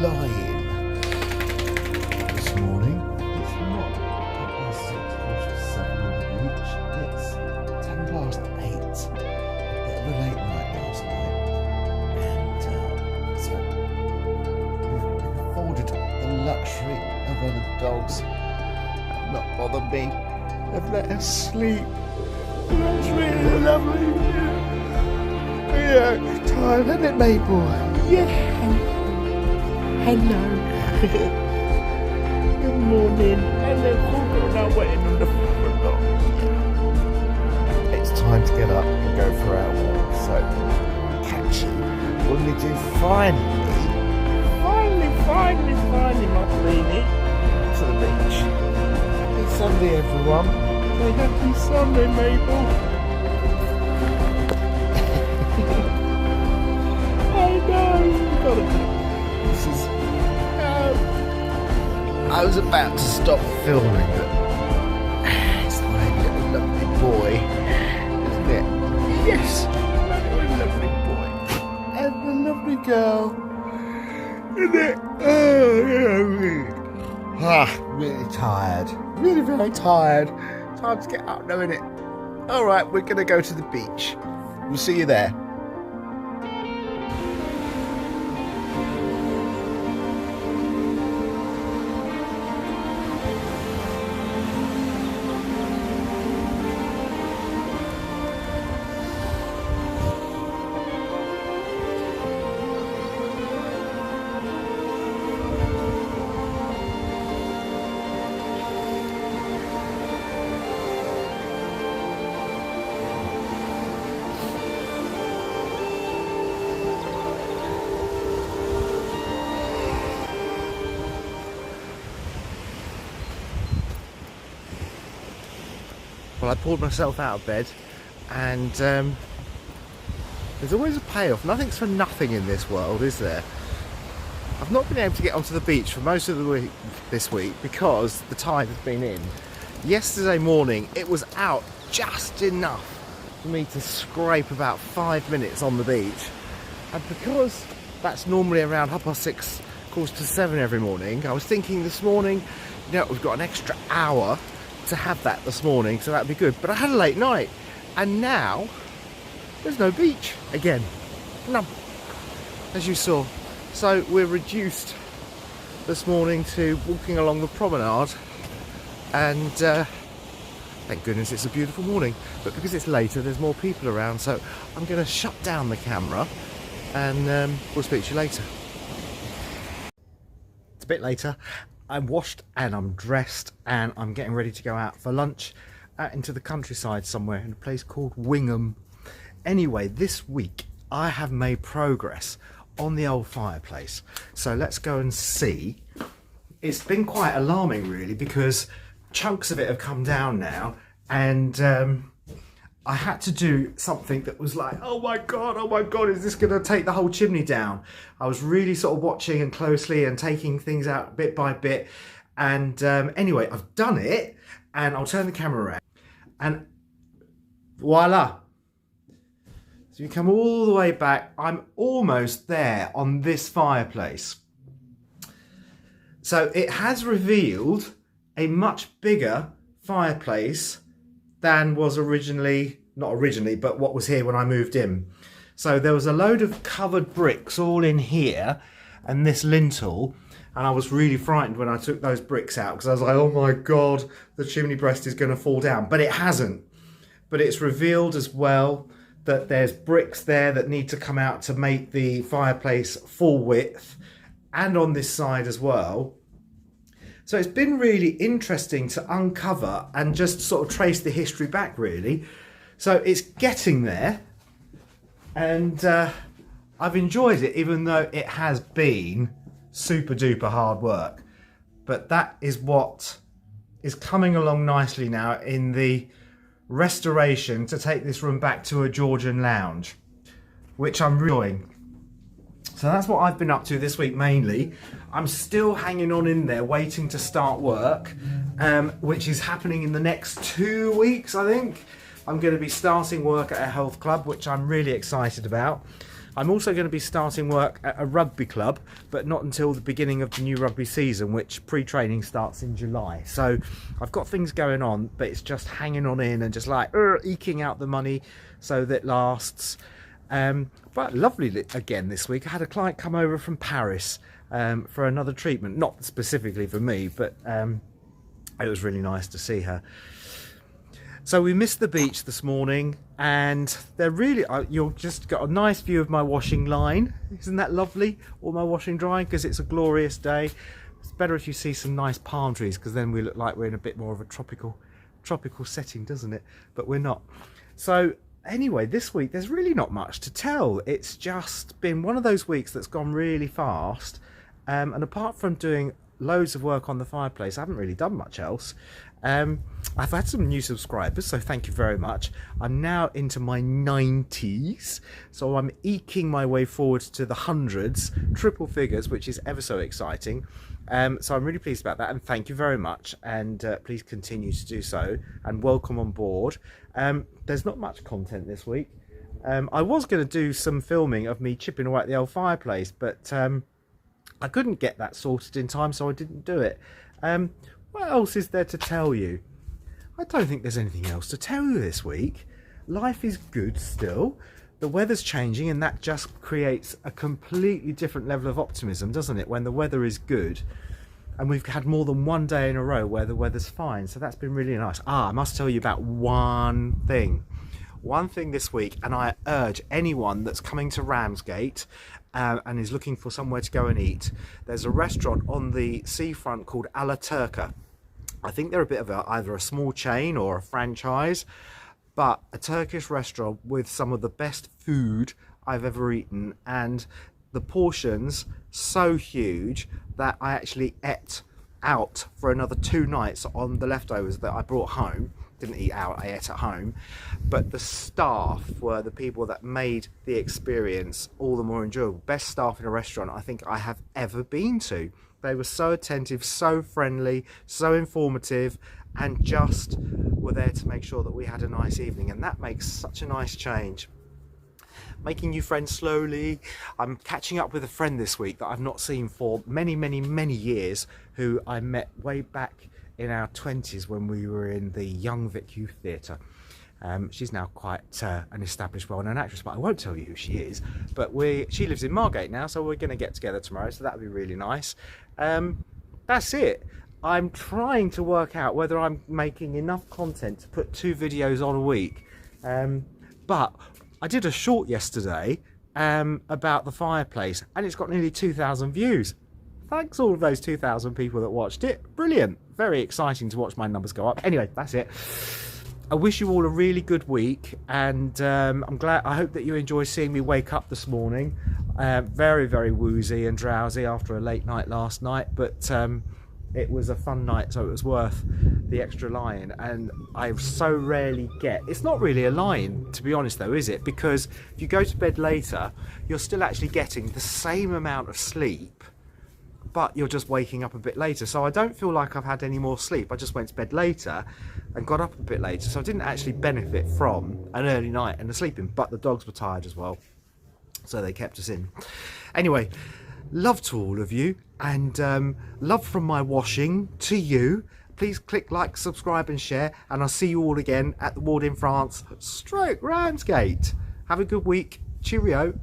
lying this morning. It's not 6:07 on the beach. It's 8:10. A bit of a late night last night, and so we've afforded the luxury of other dogs have not bothered me. They've let us sleep. That's really lovely. Yeah, tired, isn't it, Mabel? Yeah. Hello. Good morning. Hello, we're now waiting on the front door. It's time to get up and go for our walk. So, catch you when we do finally, my baby, to the beach. Happy Sunday, everyone. Say happy Sunday, Mabel. I know, you've got to do. This is. I was about to stop filming, but it's my little lovely boy, isn't it? Yes, my little lovely boy and the lovely girl, isn't it? Oh, yeah. Really tired. Really very tired. Time to get up now, isn't it? Alright, we're going to go to the beach. We'll see you there. Well, I pulled myself out of bed, and there's always a payoff. Nothing's for nothing in this world, is there? I've not been able to get onto the beach for most of the week this week because the tide has been in. Yesterday morning it was out just enough for me to scrape about 5 minutes on the beach, and because that's normally around 6:30, 6:45 every morning, I was thinking this morning, you know, we've got an extra hour to have that this morning, so that'd be good. But I had a late night, and now there's no beach again. None, as you saw. So we're reduced this morning to walking along the promenade, and thank goodness it's a beautiful morning. But because it's later, there's more people around, so I'm going to shut down the camera, and we'll speak to you later. It's a bit later. I'm washed and I'm dressed and I'm getting ready to go out for lunch out into the countryside somewhere in a place called Wingham. Anyway, this week I have made progress on the old fireplace. So let's go and see. It's been quite alarming really, because chunks of it have come down now, and I had to do something that was like, oh my god, is this going to take the whole chimney down? I was really sort of watching and closely and taking things out bit by bit, and anyway, I've done it, and I'll turn the camera around, and voila. So you come all the way back, I'm almost there on this fireplace. So it has revealed a much bigger fireplace than was originally, not originally, but what was here when I moved in. So there was a load of covered bricks all in here and this lintel, and I was really frightened when I took those bricks out, because I was like, oh my god, the chimney breast is going to fall down. But it hasn't. But it's revealed as well that there's bricks there that need to come out to make the fireplace full width, and on this side as well. So it's been really interesting to uncover and just sort of trace the history back really. So it's getting there, and I've enjoyed it, even though it has been super duper hard work. But that is what is coming along nicely now in the restoration to take this room back to a Georgian lounge, which I'm enjoying. So that's what I've been up to this week mainly. I'm still hanging on in there, waiting to start work, which is happening in the next 2 weeks, I think. I'm going to be starting work at a health club, which I'm really excited about. I'm also going to be starting work at a rugby club, but not until the beginning of the new rugby season, which pre-training starts in July. So I've got things going on, but it's just hanging on in and just like eking out the money so that lasts. But lovely again this week. I had a client come over from Paris for another treatment, not specifically for me, but it was really nice to see her. So we missed the beach this morning, and they're really, you've just got a nice view of my washing line. Isn't that lovely? All my washing drying, because it's a glorious day. It's better if you see some nice palm trees, because then we look like we're in a bit more of a tropical setting, doesn't it? But we're not. So anyway, this week there's really not much to tell. It's just been one of those weeks that's gone really fast. And apart from doing loads of work on the fireplace, I haven't really done much else. I've had some new subscribers, so thank you very much. I'm now into my 90s, so I'm eking my way forward to the hundreds, triple figures, which is ever so exciting. So I'm really pleased about that, and thank you very much, and please continue to do so, and welcome on board. There's not much content this week. I was going to do some filming of me chipping away at the old fireplace, but I couldn't get that sorted in time, so I didn't do it. What else is there to tell you? I don't think there's anything else to tell you this week. Life is good still. The weather's changing, and that just creates a completely different level of optimism, doesn't it, when the weather is good? And we've had more than one day in a row where the weather's fine, so that's been really nice. I must tell you about one thing this week, and I urge anyone that's coming to Ramsgate and is looking for somewhere to go and eat. There's a restaurant on the seafront called Alla Turca. I think they're a bit of either a small chain or a franchise, but a Turkish restaurant with some of the best food I've ever eaten, and the portions so huge that I actually ate out for another 2 nights on the leftovers that I brought home. Didn't eat out, I ate at home. But the staff were the people that made the experience all the more enjoyable. Best staff in a restaurant I think I have ever been to. They were so attentive, so friendly, so informative, and just were there to make sure that we had a nice evening, and that makes such a nice change. Making new friends slowly. I'm catching up with a friend this week that I've not seen for many years, who I met way back in our 20s when we were in the Young Vic Youth Theatre. She's now quite an established, well-known actress, but I won't tell you who she is. But she lives in Margate now, so we're going to get together tomorrow, so that'll be really nice. That's it. I'm trying to work out whether I'm making enough content to put 2 videos on a week. But I did a short yesterday about the fireplace, and it's got nearly 2,000 views. Thanks all of those 2,000 people that watched it. Brilliant. Very exciting to watch my numbers go up. Anyway, that's it. I wish you all a really good week, and I hope that you enjoy seeing me wake up this morning. Very woozy and drowsy after a late night last night, but it was a fun night, so it was worth the extra lie-in. And I so rarely get, it's not really a lie-in, to be honest though, is it? Because if you go to bed later, you're still actually getting the same amount of sleep, but you're just waking up a bit later. So I don't feel like I've had any more sleep. I just went to bed later and got up a bit later, so I didn't actually benefit from an early night and the sleeping, but the dogs were tired as well, so they kept us in. Anyway, love to all of you, and love from my washing to you. Please click like, subscribe and share, and I'll see you all again at the Ward in France / Ramsgate. Have a good week. Cheerio.